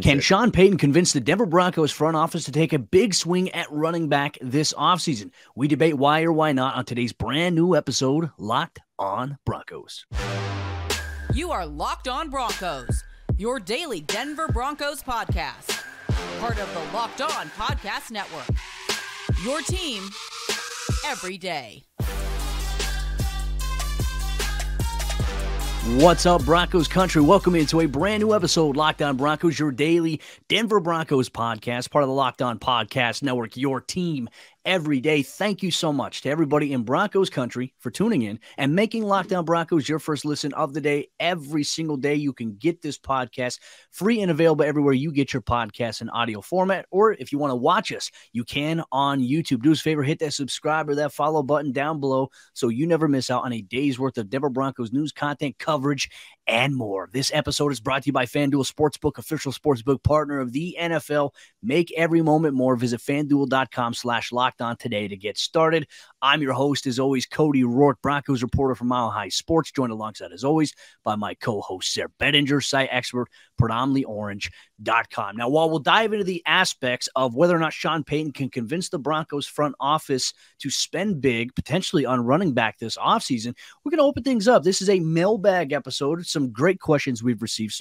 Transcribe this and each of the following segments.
Can Sean Payton convince the Denver Broncos front office to take a big swing at running back this offseason? We debate why or why not on today's brand new episode, Locked on Broncos. You are Locked on Broncos, your daily Denver Broncos podcast. Part of the Locked on Podcast Network. Your team every day. What's up, Broncos country? Welcome into a brand new episode, Locked on Broncos, your daily Denver Broncos podcast, part of the Locked on Podcast Network, your team every day. Thank you so much to everybody in Broncos country for tuning in and making Locked on Broncos your first listen of the day. Every single day you can get this podcast free and available everywhere you get your podcasts in audio format. Or if you want to watch us, you can on YouTube. Do us a favor, hit that subscribe or that follow button down below so you never miss out on a day's worth of Denver Broncos news, content, coverage, and more. This episode is brought to you by FanDuel Sportsbook, official sportsbook partner of the NFL. Make every moment more. Visit FanDuel.com/LockedOn today to get started. I'm your host, as always, Cody Roark, Broncos reporter for Mile High Sports, joined alongside, as always, by my co-host, Sayre Bedinger, site expert, predominantlyorange.com. Now, while we'll dive into the aspects of whether or not Sean Payton can convince the Broncos front office to spend big, potentially on running back this offseason, we're going to open things up. This is a mailbag episode. Some great questions we've received,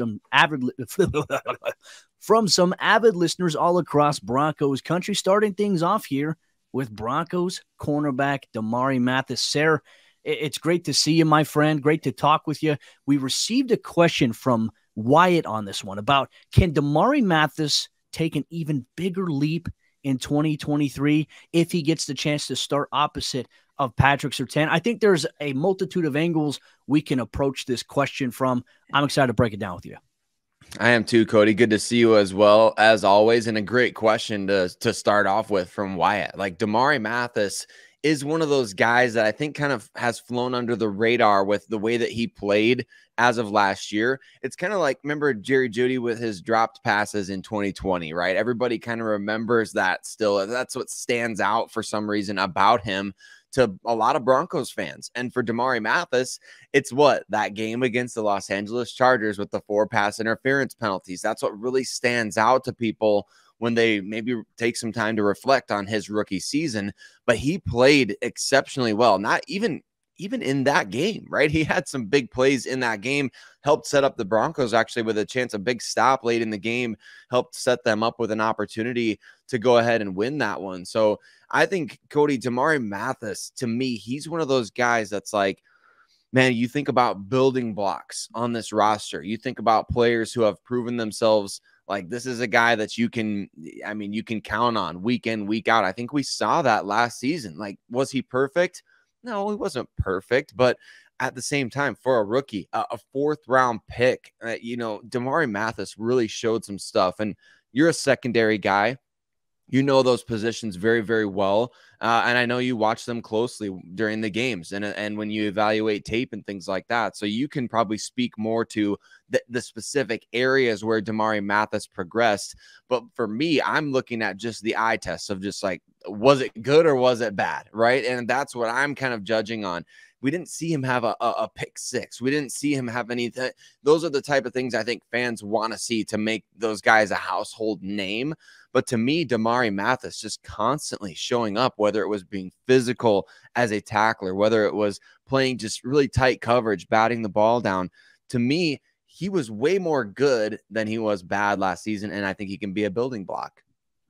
from some avid listeners all across Broncos country. Starting things off here with Broncos cornerback Damarri Mathis. Sayre, it's great to see you, my friend. Great to talk with you. We received a question from Wyatt on this one about, can Damarri Mathis take an even bigger leap in 2023 if he gets the chance to start opposite of Patrick Surtain? I think there's a multitude of angles we can approach this question from. I'm excited to break it down with you. I am too, Cody. Good to see you as well, as always, and a great question to start off with from Wyatt. Like, Damarri Mathis is one of those guys that I think kind of has flown under the radar with the way that he played as of last year. It's kind of like, remember Jerry Jeudy with his dropped passes in 2020, right? Everybody kind of remembers that still. That's what stands out for some reason about him to a lot of Broncos fans. And for Damarri Mathis, it's that game against the Los Angeles Chargers with the 4 pass interference penalties. That's what really stands out to people when they maybe take some time to reflect on his rookie season. But he played exceptionally well, not even in that game, right? He had some big plays in that game, helped set up the Broncos actually with a chance, a big stop late in the game, helped set them up with an opportunity to go ahead and win that one. So I think, Cody, Damarri Mathis, to me, he's one of those guys that's like, man, you think about building blocks on this roster. You think about players who have proven themselves like this is a guy that you can count on week in, week out. I think we saw that last season. Like, was he perfect? No, he wasn't perfect, but at the same time, for a rookie, a 4th-round pick, Damarri Mathis really showed some stuff. And you're a secondary guy. You know those positions very, very well. And I know you watch them closely during the games and when you evaluate tape and things like that. So you can probably speak more to the specific areas where Damarri Mathis progressed. But for me, I'm looking at just the eye test of just like, was it good or was it bad? Right. And that's what I'm kind of judging on. We didn't see him have a pick 6. We didn't see him have anything. Those are the type of things I think fans want to see to make those guys a household name. But to me, Damarri Mathis just constantly showing up, whether it was being physical as a tackler, whether it was playing just really tight coverage, batting the ball down. To me, he was way more good than he was bad last season, and I think he can be a building block.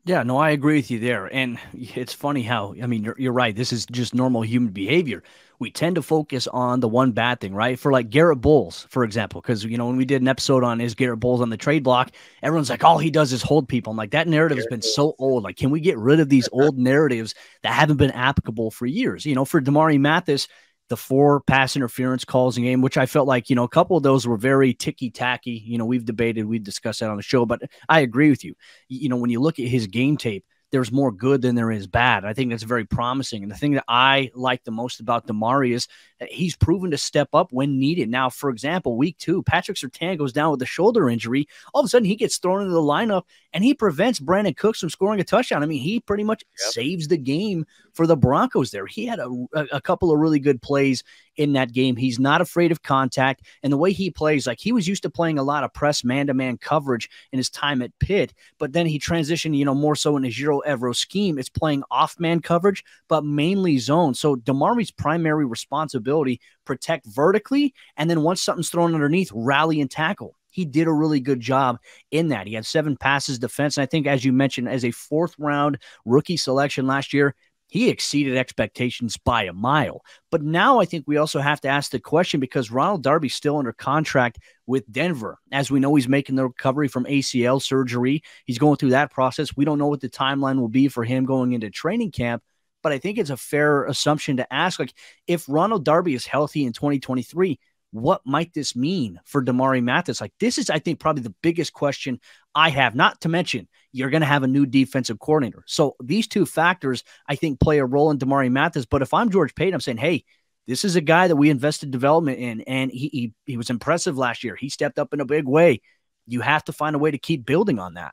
Yeah, no, I agree with you there. And it's funny how, I mean, you're right. This is just normal human behavior. We tend to focus on the one bad thing, right? For like Garrett Bowles, for example, because, when we did an episode on is Garrett Bowles on the trade block, everyone's like, all he does is hold people. I'm like, that narrative has been so old. Like, can we get rid of these old narratives that haven't been applicable for years? For Damarri Mathis, the 4 pass interference calls in game, which I felt like, a couple of those were very ticky-tacky. We've debated, we've discussed that on the show, but I agree with you. When you look at his game tape, there's more good than there is bad. I think that's very promising. And the thing that I like the most about Damarri is that he's proven to step up when needed. Now, for example, week 2, Patrick Surtain goes down with a shoulder injury. All of a sudden, he gets thrown into the lineup, and he prevents Brandon Cooks from scoring a touchdown. I mean, he pretty much saves the game for the Broncos there. He had a couple of really good plays in that game. He's not afraid of contact. And the way he plays, like he was used to playing a lot of press man-to-man coverage in his time at Pitt, but then he transitioned, more so in a Giro Evero scheme. It's playing off-man coverage, but mainly zone. So Damarri's primary responsibility, protect vertically, and then once something's thrown underneath, rally and tackle. He did a really good job in that. He had 7 passes defense. And I think, as you mentioned, as a 4th-round rookie selection last year, he exceeded expectations by a mile. But now I think we also have to ask the question, because Ronald Darby's still under contract with Denver. As we know, he's making the recovery from ACL surgery. He's going through that process. We don't know what the timeline will be for him going into training camp. But I think it's a fair assumption to ask, like, if Ronald Darby is healthy in 2023, what might this mean for Damarri Mathis? Like, this is, I think, probably the biggest question I have, not to mention you're going to have a new defensive coordinator. So these two factors, I think, play a role in Damarri Mathis. But if I'm George Payton, I'm saying, hey, this is a guy that we invested development in, and he was impressive last year. He stepped up in a big way. You have to find a way to keep building on that.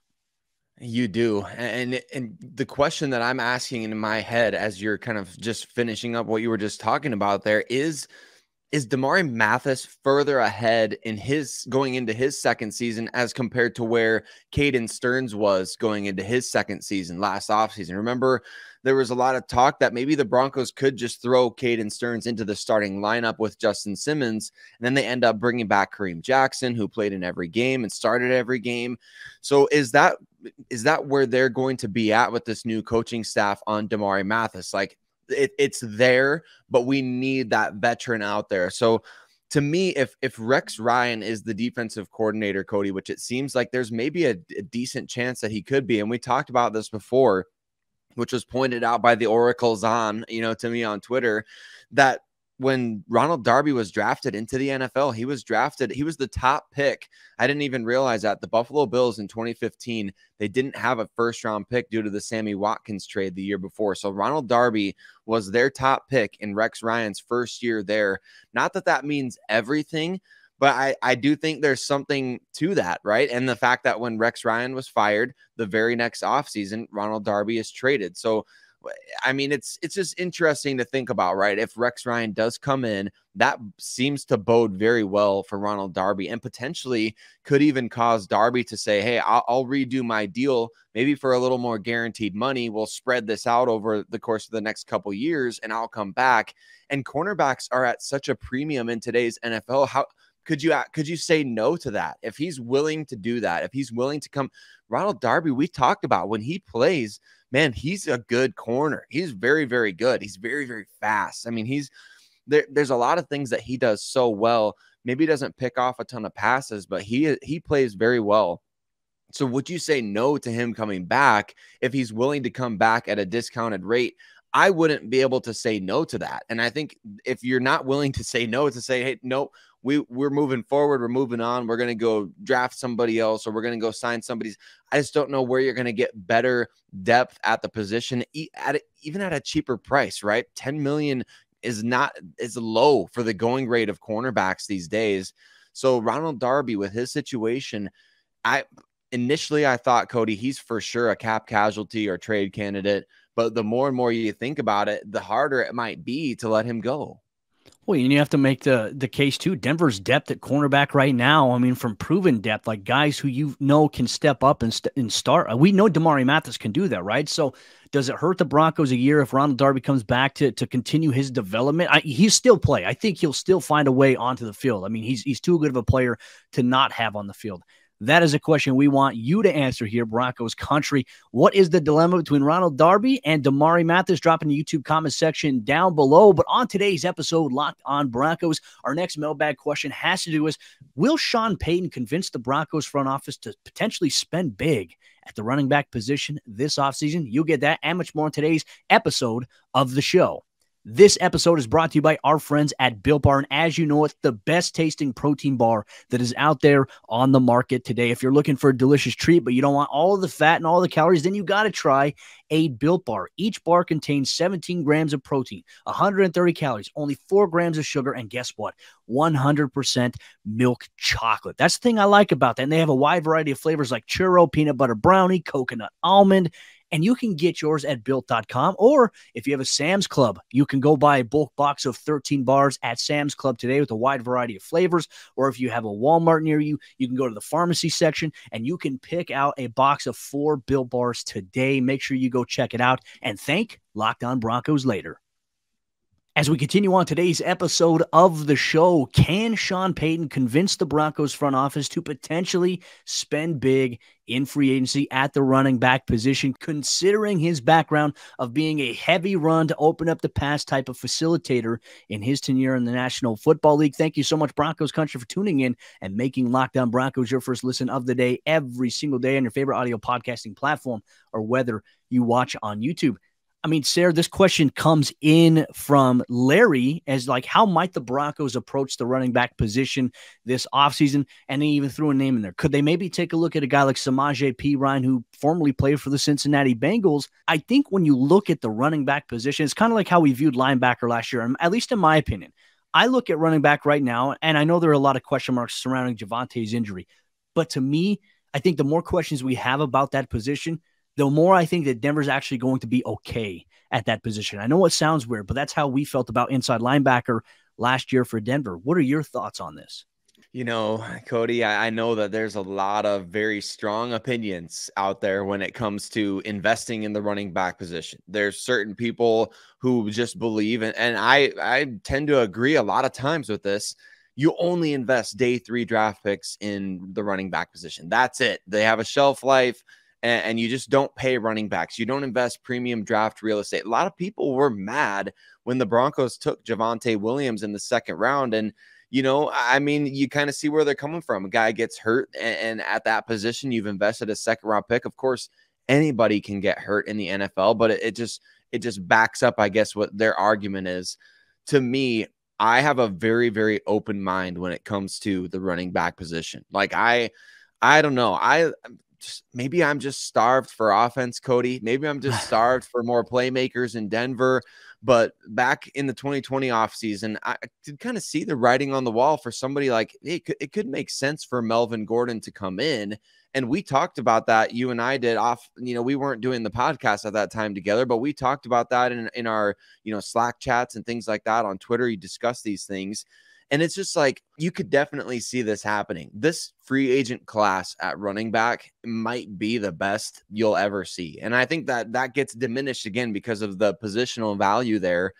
You do. And the question that I'm asking in my head as you're kind of just finishing up what you were just talking about there is Damarri Mathis further ahead in going into his second season as compared to where Caden Stearns was going into his second season last offseason? Remember, there was a lot of talk that maybe the Broncos could just throw Caden Stearns into the starting lineup with Justin Simmons, and then they end up bringing back Kareem Jackson, who played in every game and started every game. So is that where they're going to be at with this new coaching staff on Damarri Mathis? Like, it's there, but we need that veteran out there. So to me, if Rex Ryan is the defensive coordinator, Cody, which it seems like there's maybe a decent chance that he could be, and we talked about this before, which was pointed out by the Oracles to me on Twitter, that when Ronald Darby was drafted into the NFL, he was the top pick. I didn't even realize that. The Buffalo Bills in 2015, they didn't have a 1st-round pick due to the Sammy Watkins trade the year before. So Ronald Darby was their top pick in Rex Ryan's first year there. Not that that means everything, but I do think there's something to that, right? And the fact that when Rex Ryan was fired, the very next offseason, Ronald Darby is traded. So I mean, it's just interesting to think about, right? If Rex Ryan does come in, that seems to bode very well for Ronald Darby, and potentially could even cause Darby to say, hey, I'll redo my deal, maybe for a little more guaranteed money. We'll spread this out over the course of the next couple years, and I'll come back. And cornerbacks are at such a premium in today's NFL. How could you say no to that? If he's willing to do that, if he's willing to come, Ronald Darby, we talked about when he plays, man, he's a good corner. He's very, very good. He's very, very fast. I mean, there's a lot of things that he does so well. Maybe he doesn't pick off a ton of passes, but he plays very well. So would you say no to him coming back if he's willing to come back at a discounted rate? I wouldn't be able to say no to that. And I think if you're not willing to say no, to say, hey, no, we're moving forward, we're moving on, we're going to go draft somebody else, or we're going to go sign somebody. I just don't know where you're going to get better depth at the position, even at a cheaper price, right? $10 million is low for the going rate of cornerbacks these days. So Ronald Darby, with his situation, initially I thought, Cody, he's for sure a cap casualty or trade candidate. But the more and more you think about it, the harder it might be to let him go. Well, and you have to make the case, too. Denver's depth at cornerback right now, I mean, from proven depth, like guys who can step up and start. We know Damarri Mathis can do that, right? So does it hurt the Broncos a year if Ronald Darby comes back to continue his development? He'll still play. I think he'll still find a way onto the field. I mean, he's too good of a player to not have on the field. That is a question we want you to answer here, Broncos country. What is the dilemma between Ronald Darby and Damarri Mathis? Drop in the YouTube comment section down below. But on today's episode, Locked on Broncos, our next mailbag question has to do with, will Sean Payton convince the Broncos front office to potentially spend big at the running back position this offseason? You'll get that and much more in today's episode of the show. This episode is brought to you by our friends at Built Bar, and as you know, it's the best tasting protein bar that is out there on the market today. If you're looking for a delicious treat, but you don't want all of the fat and all the calories, then you got to try a Built Bar. Each bar contains 17 grams of protein, 130 calories, only 4 grams of sugar, and guess what? 100% milk chocolate. That's the thing I like about that. And they have a wide variety of flavors like churro, peanut butter brownie, coconut almond, And you can get yours at built.com. Or if you have a Sam's Club, you can go buy a bulk box of 13 bars at Sam's Club today with a wide variety of flavors. Or if you have a Walmart near you, you can go to the pharmacy section and you can pick out a box of 4 Built bars today. Make sure you go check it out and thank Locked On Broncos later. As we continue on today's episode of the show, can Sean Payton convince the Broncos front office to potentially spend big in free agency at the running back position, considering his background of being a heavy run to open up the pass type of facilitator in his tenure in the National Football League? Thank you so much, Broncos Country, for tuning in and making Locked On Broncos your first listen of the day every single day on your favorite audio podcasting platform or whether you watch on YouTube. I mean, Sayre, this question comes in from Larry as like, how might the Broncos approach the running back position this offseason? And they even threw a name in there. Could they maybe take a look at a guy like Samaje Perine, who formerly played for the Cincinnati Bengals? I think when you look at the running back position, it's kind of like how we viewed linebacker last year, at least in my opinion. I look at running back right now, and I know there are a lot of question marks surrounding Javante's injury. But to me, I think the more questions we have about that position, the more I think that Denver's actually going to be okay at that position. I know it sounds weird, but that's how we felt about inside linebacker last year for Denver. What are your thoughts on this? You know, Cody, I know that there's a lot of very strong opinions out there when it comes to investing in the running back position. There's certain people who just believe, and I tend to agree a lot of times with this. You only invest day 3 draft picks in the running back position. That's it. They have a shelf life. And you just don't pay running backs. You don't invest premium draft real estate. A lot of people were mad when the Broncos took Javonte Williams in the 2nd round. And, you know, I mean, you kind of see where they're coming from. A guy gets hurt, and at that position, you've invested a 2nd round pick. Of course, anybody can get hurt in the NFL, but it just backs up, I guess, what their argument is. To me, I have a very, very open mind when it comes to the running back position. Like, I don't know. Maybe I'm just starved for offense, Cody. Maybe I'm just starved for more playmakers in Denver. But back in the 2020 offseason, I could kind of see the writing on the wall for somebody like, hey, it could make sense for Melvin Gordon to come in. And we talked about that. You and I did we weren't doing the podcast at that time together, but we talked about that in our, Slack chats and things like that on Twitter. You discuss these things. And it's just like, you could definitely see this happening. This free agent class at running back might be the best you'll ever see. And I think that gets diminished again because of the positional value there.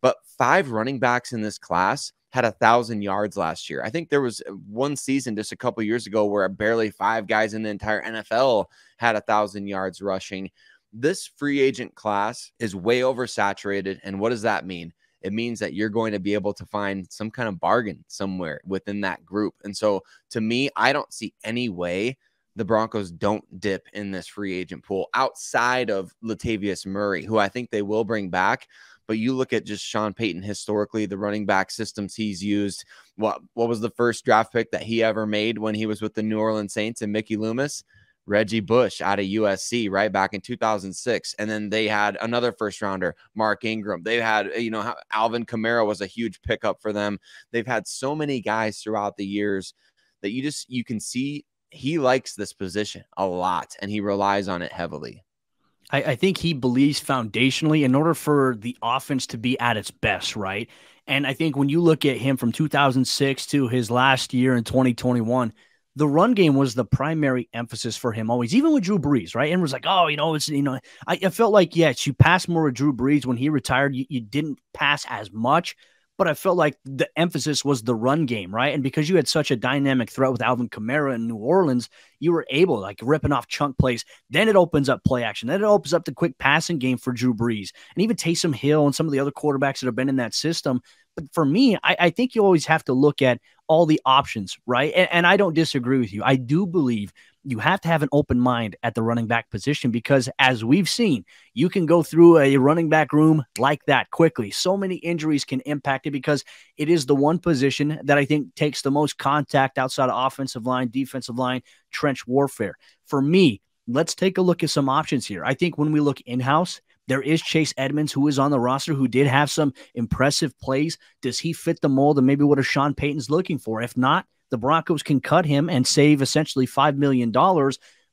But 5 running backs in this class had 1,000 yards last year. I think there was one season just a couple years ago where barely 5 guys in the entire NFL had 1,000 yards rushing. This free agent class is way oversaturated. And what does that mean? It means that you're going to be able to find some kind of bargain somewhere within that group. And so to me, I don't see any way the Broncos don't dip in this free agent pool outside of Latavius Murray, who I think they will bring back. But you look at just Sean Payton historically, the running back systems he's used. What was the first draft pick that he ever made when he was with the New Orleans Saints and Mickey Loomis? Reggie Bush out of USC, right back in 2006. And then they had another 1st rounder, Mark Ingram. They had, Alvin Kamara was a huge pickup for them. They've had so many guys throughout the years that you can see he likes this position a lot and he relies on it heavily. I think he believes foundationally in order for the offense to be at its best, right? And I think when you look at him from 2006 to his last year in 2021, the run game was the primary emphasis for him always, even with Drew Brees, right? And was like, I felt like, yes, you passed more with Drew Brees when he retired. You didn't pass as much, but I felt like the emphasis was the run game, right? And because you had such a dynamic threat with Alvin Kamara in New Orleans, you were able, like, ripping off chunk plays. Then it opens up play action. Then it opens up the quick passing game for Drew Brees and even Taysom Hill and some of the other quarterbacks that have been in that system. But for me, I think you always have to look at all the options, right? And I don't disagree with you. I do believe you have to have an open mind at the running back position because, as we've seen, you can go through a running back room like that quickly. So many injuries can impact it because it is the one position that I think takes the most contact outside of offensive line, defensive line, trench warfare. For me, let's take a look at some options here. I think when we look in-house, there is Chase Edmonds, who is on the roster, who did have some impressive plays. Does he fit the mold and maybe what a Sean Payton's looking for? If not, the Broncos can cut him and save essentially $5 million.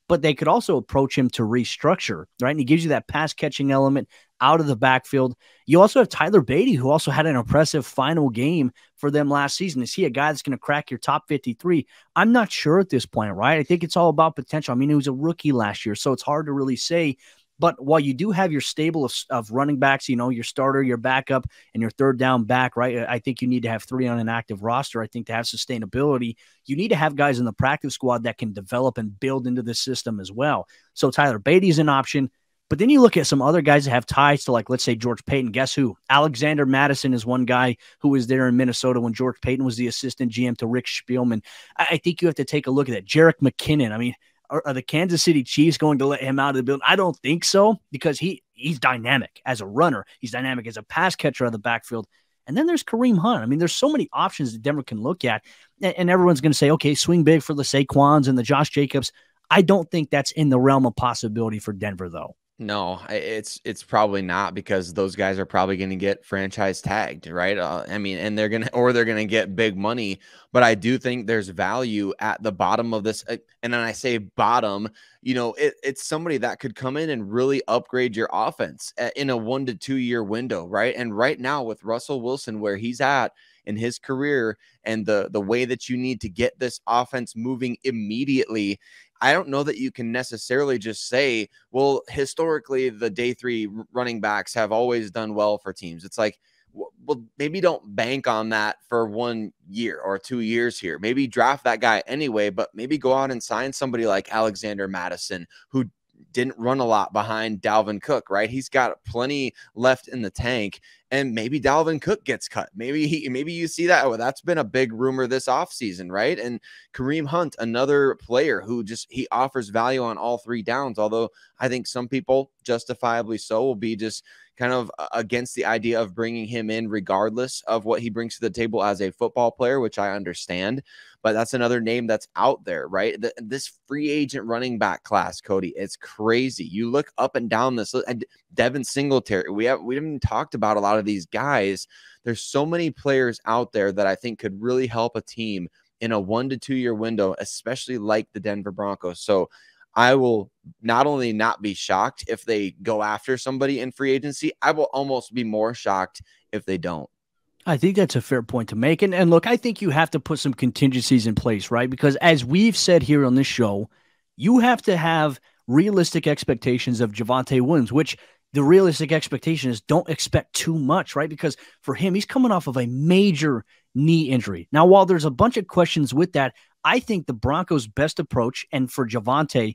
but they could also approach him to restructure, right? And he gives you that pass catching element out of the backfield. You also have Tyler Beatty, who also had an impressive final game for them last season. Is he a guy that's going to crack your top 53? I'm not sure at this point, right? I think it's all about potential. I mean, he was a rookie last year, so it's hard to really say. But while you do have your stable of running backs, your starter, your backup, and your third down back, right? I think you need to have 3 on an active roster. I think to have sustainability, you need to have guys in the practice squad that can develop and build into the system as well. So Tyler Beatty is an option. But then you look at some other guys that have ties to, like, let's say, George Payton. Guess who? Alexander Mattison is one guy who was there in Minnesota when George Payton was the assistant GM to Rick Spielman. I think you have to take a look at that. Jerick McKinnon. I mean, are the Kansas City Chiefs going to let him out of the building? I don't think so, because he's dynamic as a runner. He's dynamic as a pass catcher out of the backfield. And then there's Kareem Hunt. I mean, there's so many options that Denver can look at. And everyone's going to say, okay, swing big for the Saquons and the Josh Jacobs. I don't think that's in the realm of possibility for Denver, though. No, it's probably not, because those guys are probably going to get franchise tagged, right? I mean, and they're going to get big money, but I do think there's value at the bottom of this. And then I say bottom, it's somebody that could come in and really upgrade your offense in a 1 to 2 year window, right? And right now with Russell Wilson, where he's at in his career, and the way that you need to get this offense moving immediately, I don't know that you can necessarily just say, well, historically, the day 3 running backs have always done well for teams. It's like, well, maybe don't bank on that for 1 year or 2 years here. Maybe draft that guy anyway, but maybe go out and sign somebody like Alexander Mattison, who didn't run a lot behind Dalvin Cook, right? He's got plenty left in the tank, and maybe Dalvin Cook gets cut. Maybe you see that. Oh, that's been a big rumor this offseason, right? And Kareem Hunt, another player who he offers value on all 3 downs, although I think some people, justifiably so, will be just kind of against the idea of bringing him in regardless of what he brings to the table as a football player, which I understand. But that's another name that's out there, right? This free agent running back class, Cody, it's crazy. You look up and down this, and Devin Singletary, we haven't even talked about a lot of these guys. There's so many players out there that I think could really help a team in a 1 to 2 year window, especially like the Denver Broncos. So I will not only not be shocked if they go after somebody in free agency, I will almost be more shocked if they don't. I think that's a fair point to make. And look, I think you have to put some contingencies in place, right? Because as we've said here on this show, you have to have realistic expectations of Javonte Williams, which the realistic expectation is don't expect too much, right? Because for him, he's coming off of a major knee injury. Now, while there's a bunch of questions with that, I think the Broncos' best approach, and for Javonte,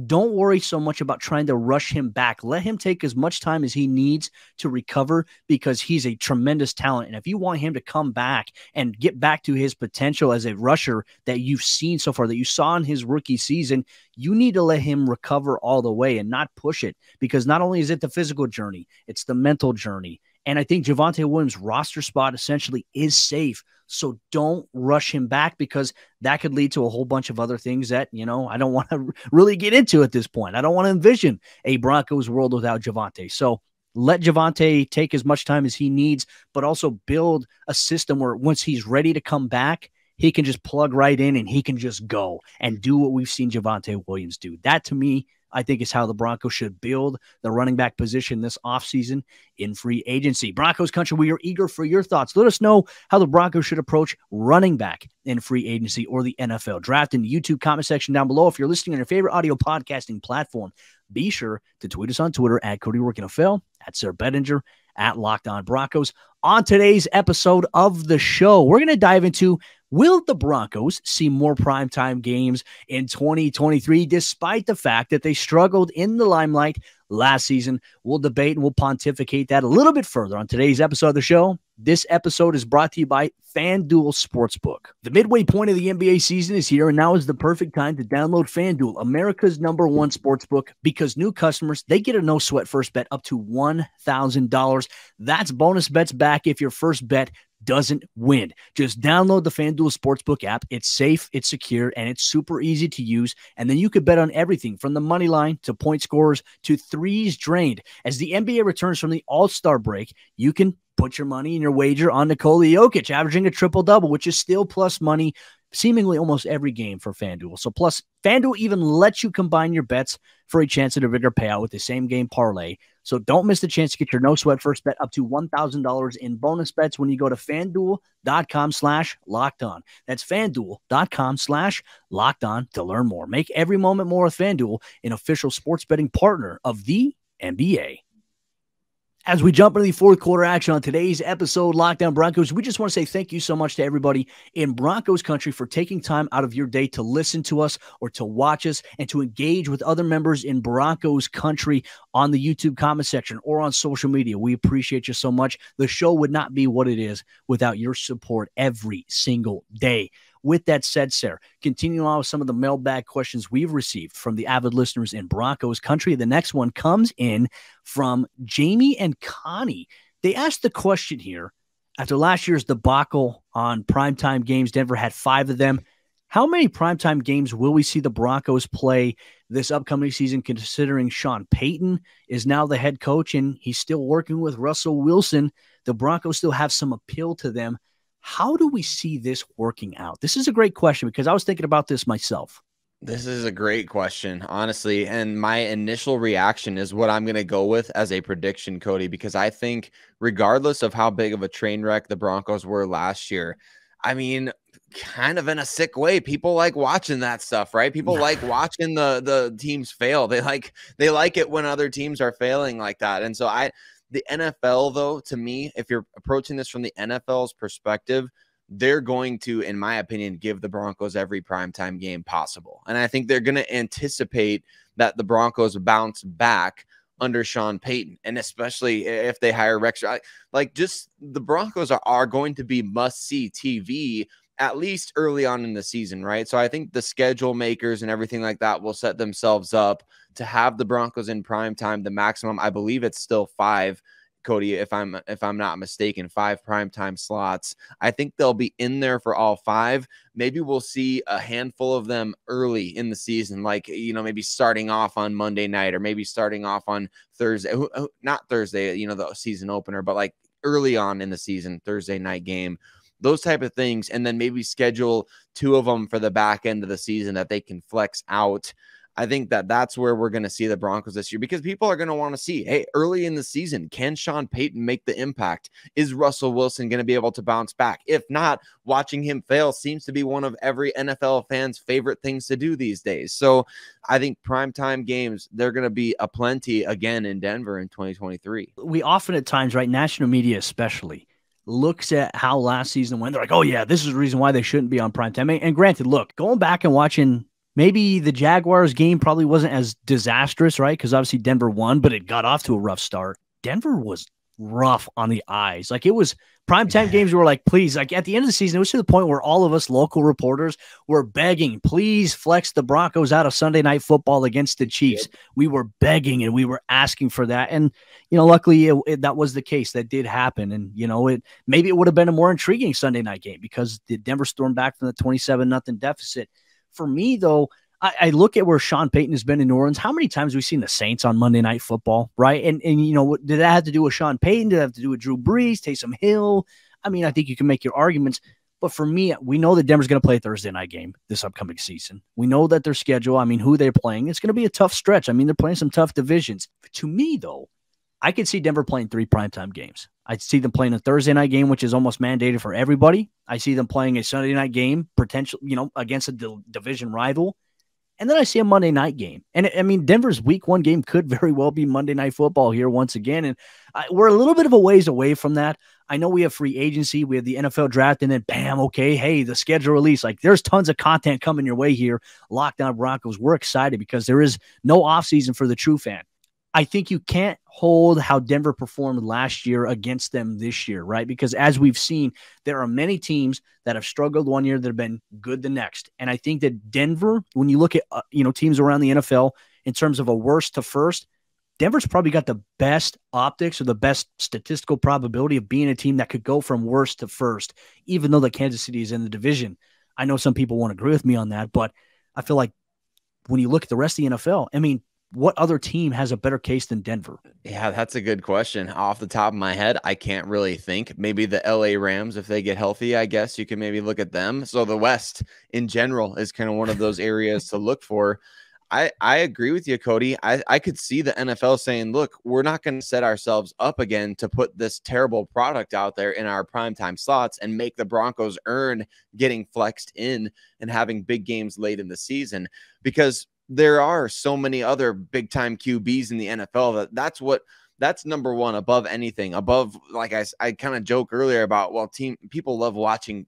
don't worry so much about trying to rush him back. Let him take as much time as he needs to recover, because he's a tremendous talent. And if you want him to come back and get back to his potential as a rusher that you've seen so far, that you saw in his rookie season, you need to let him recover all the way and not push it, because not only is it the physical journey, it's the mental journey. And I think Javonte Williams' roster spot essentially is safe. So don't rush him back, because that could lead to a whole bunch of other things that, I don't want to really get into at this point. I don't want to envision a Broncos world without Javonte. So let Javonte take as much time as he needs, but also build a system where once he's ready to come back, he can just plug right in and he can just go and do what we've seen Javonte Williams do. That, to me, I think is how the Broncos should build the running back position this offseason in free agency. Broncos country, we are eager for your thoughts. Let us know how the Broncos should approach running back in free agency or the NFL draft in the YouTube comment section down below. If you're listening on your favorite audio podcasting platform, be sure to tweet us on Twitter at Cody Roark NFL, at Sayre Bedinger, at Locked On Broncos. On today's episode of the show, we're going to dive into, will the Broncos see more primetime games in 2023, despite the fact that they struggled in the limelight last season? We'll debate and we'll pontificate that a little bit further on today's episode of the show. This episode is brought to you by FanDuel Sportsbook. The midway point of the NBA season is here, and now is the perfect time to download FanDuel, America's #1 sportsbook, because new customers, they get a no-sweat first bet up to $1,000. That's bonus bets back if your first bet doesn't win. Just download the FanDuel Sportsbook app. It's safe, it's secure, and it's super easy to use. And then you could bet on everything from the money line to point scorers to threes drained. As the NBA returns from the All-Star break, you can put your money and your wager on Nikola Jokic, averaging a triple-double, which is still plus money. seemingly almost every game for FanDuel. So plus, FanDuel even lets you combine your bets for a chance at a bigger payout with the same game parlay. So don't miss the chance to get your no sweat first bet up to $1,000 in bonus bets when you go to FanDuel.com/LockedOn. That's FanDuel.com/LockedOn to learn more. Make every moment more with FanDuel, an official sports betting partner of the NBA. As we jump into the fourth quarter action on today's episode, Locked On Broncos, we just want to say thank you so much to everybody in Broncos country for taking time out of your day to listen to us or to watch us and to engage with other members in Broncos country on the YouTube comment section or on social media. We appreciate you so much. The show would not be what it is without your support every single day. With that said, Sayre, continuing on with some of the mailbag questions we've received from the avid listeners in Broncos country. The next one comes in from Jamie and Connie. They asked the question here, after last year's debacle on primetime games, Denver had 5 of them. How many primetime games will we see the Broncos play this upcoming season, considering Sean Payton is now the head coach and he's still working with Russell Wilson? The Broncos still have some appeal to them. How do we see this working out? This is a great question because I was thinking about this myself. This is a great question, honestly. And my initial reaction is what I'm going to go with as a prediction, Cody, because I think regardless of how big of a train wreck the Broncos were last year, I mean, kind of in a sick way, people like watching that stuff, right? People like watching the teams fail. They like it when other teams are failing like that. And so the NFL, though, to me, if you're approaching this from the NFL's perspective, they're going to, in my opinion, give the Broncos every primetime game possible. And I think they're going to anticipate that the Broncos bounce back under Sean Payton, and especially if they hire Rex. Like, just the Broncos are going to be must-see TV at least early on in the season, right? So I think the schedule makers and everything like that will set themselves up to have the Broncos in prime time. The maximum, I believe it's still 5, Cody, if I'm not mistaken, 5 primetime slots. I think they'll be in there for all 5. Maybe we'll see a handful of them early in the season, like, maybe starting off on Monday night or maybe starting off on Thursday, not Thursday, the season opener, but like early on in the season, Thursday night game. Those type of things, and then maybe schedule 2 of them for the back end of the season that they can flex out. I think that's where we're going to see the Broncos this year, because people are going to want to see, hey, early in the season, can Sean Payton make the impact? Is Russell Wilson going to be able to bounce back? If not, watching him fail seems to be one of every NFL fan's favorite things to do these days. So I think primetime games, they're going to be aplenty again in Denver in 2023. We often at times, right, national media especially, looks at how last season went. They're like, oh, yeah, this is the reason why they shouldn't be on primetime. And granted, look, going back and watching maybe the Jaguars game probably wasn't as disastrous, right? Because obviously Denver won, but it got off to a rough start. Denver was rough on the eyes. Like, it was primetime games were like, please, like at the end of the season, it was to the point where all of us local reporters were begging, please flex the Broncos out of Sunday Night Football against the Chiefs. Yep. We were begging and we were asking for that. And, luckily that was the case. That did happen. And, maybe it would have been a more intriguing Sunday night game because the Denver stormed back from the 27-0 deficit. For me, though, I look at where Sean Payton has been in New Orleans. How many times have we seen the Saints on Monday Night Football, right? And did that have to do with Sean Payton? Did it have to do with Drew Brees, Taysom Hill? I mean, I think you can make your arguments. But for me, we know that Denver's going to play a Thursday night game this upcoming season. We know that their schedule, who they're playing, it's going to be a tough stretch. They're playing some tough divisions. To me, though, I could see Denver playing 3 primetime games. I see them playing a Thursday night game, which is almost mandated for everybody. I see them playing a Sunday night game, potential, against a division rival. And then I see a Monday night game. And Denver's week 1 game could very well be Monday Night Football here once again. And we're a little bit of a ways away from that. I know we have free agency. We have the NFL draft, and then bam, okay, hey, the schedule release. Like, there's tons of content coming your way here. Locked On Broncos. We're excited because there is no offseason for the true fan. I think you can't hold how Denver performed last year against them this year, right? Because as we've seen, there are many teams that have struggled one year that have been good the next. And I think that Denver, when you look at, teams around the NFL in terms of a worst to first, Denver's probably got the best optics or the best statistical probability of being a team that could go from worst to first, even though the Kansas City is in the division. I know some people won't agree with me on that, but I feel like when you look at the rest of the NFL, what other team has a better case than Denver? Yeah, that's a good question. Off the top of my head, I can't really think. Maybe the LA Rams, if they get healthy, I guess you can maybe look at them. So the West in general is kind of one of those areas to look for. I agree with you, Cody. I could see the NFL saying, look, we're not going to set ourselves up again to put this terrible product out there in our primetime slots and make the Broncos earn getting flexed in and having big games late in the season, because there are so many other big time QBs in the NFL that's number one above anything. Above, like I kind of joke earlier about, well, people love watching,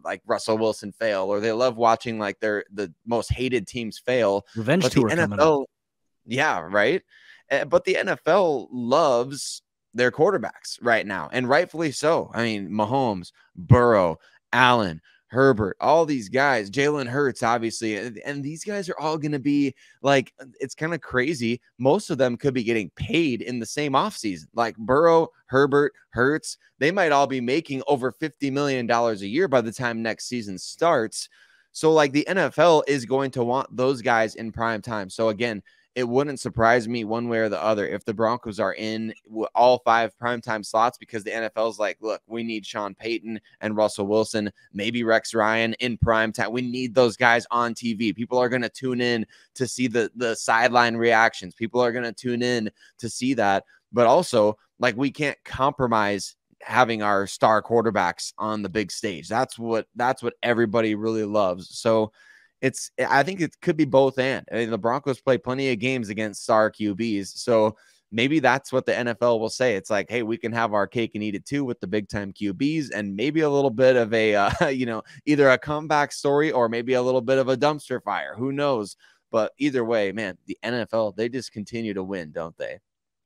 like Russell Wilson fail, or they love watching like the most hated teams fail. Revenge but tour the coming up. Yeah, right. But the NFL loves their quarterbacks right now, and rightfully so. I mean, Mahomes, Burrow, Allen, Herbert, all these guys, Jalen Hurts, obviously, and these guys are all going to be like, it's kind of crazy. Most of them could be getting paid in the same offseason. Like Burrow, Herbert, Hurts, they might all be making over $50 million a year by the time next season starts. So like the NFL is going to want those guys in prime time. So again, it wouldn't surprise me one way or the other if the Broncos are in all 5 primetime slots, because the NFL's like, look, we need Sean Payton and Russell Wilson, maybe Rex Ryan in primetime. We need those guys on TV. People are going to tune in to see the sideline reactions. People are going to tune in to see that. But also, like, we can't compromise having our star quarterbacks on the big stage. That's what everybody really loves. So I think it could be both and. I mean, the Broncos play plenty of games against star QBs. So maybe that's what the NFL will say. It's like, hey, we can have our cake and eat it too with the big time QBs, and maybe a little bit of a, either a comeback story or maybe a little bit of a dumpster fire. Who knows? But either way, man, the NFL, they just continue to win, don't they?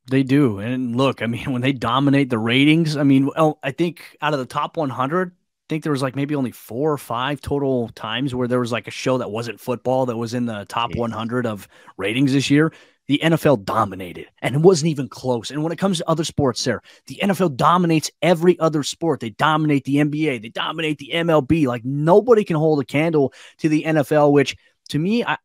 They do. And look, I mean, when they dominate the ratings, I mean, I think out of the top 100, think there was like maybe only 4 or 5 total times where there was like a show that wasn't football that was in the top 100 of ratings this year. The NFL dominated, and it wasn't even close. And when it comes to other sports, Sayre, the NFL dominates every other sport. They dominate the NBA. They dominate the MLB. Like, nobody can hold a candle to the NFL, which to me, I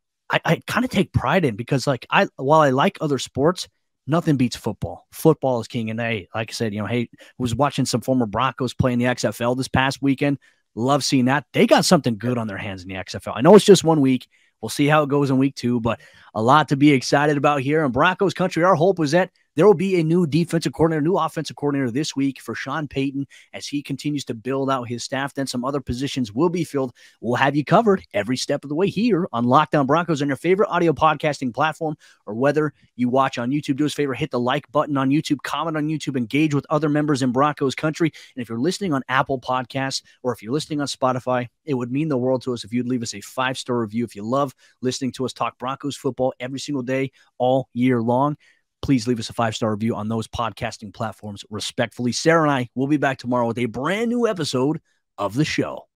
kind of take pride in, because like while I like other sports, nothing beats football. Football is king. And like I said, hey, was watching some former Broncos play in the XFL this past weekend. Love seeing that. They got something good on their hands in the XFL. I know it's just 1 week. We'll see how it goes in week 2, but a lot to be excited about here in Broncos country. Our hope is that there will be a new defensive coordinator, new offensive coordinator this week for Sean Payton as he continues to build out his staff. Then some other positions will be filled. We'll have you covered every step of the way here on Locked On Broncos on your favorite audio podcasting platform, or whether you watch on YouTube. Do us a favor, hit the like button on YouTube, comment on YouTube, engage with other members in Broncos country. And if you're listening on Apple Podcasts or if you're listening on Spotify, it would mean the world to us if you'd leave us a 5-star review. If you love listening to us talk Broncos football every single day, all year long, please leave us a 5-star review on those podcasting platforms. Respectfully, Sayre and I will be back tomorrow with a brand new episode of the show.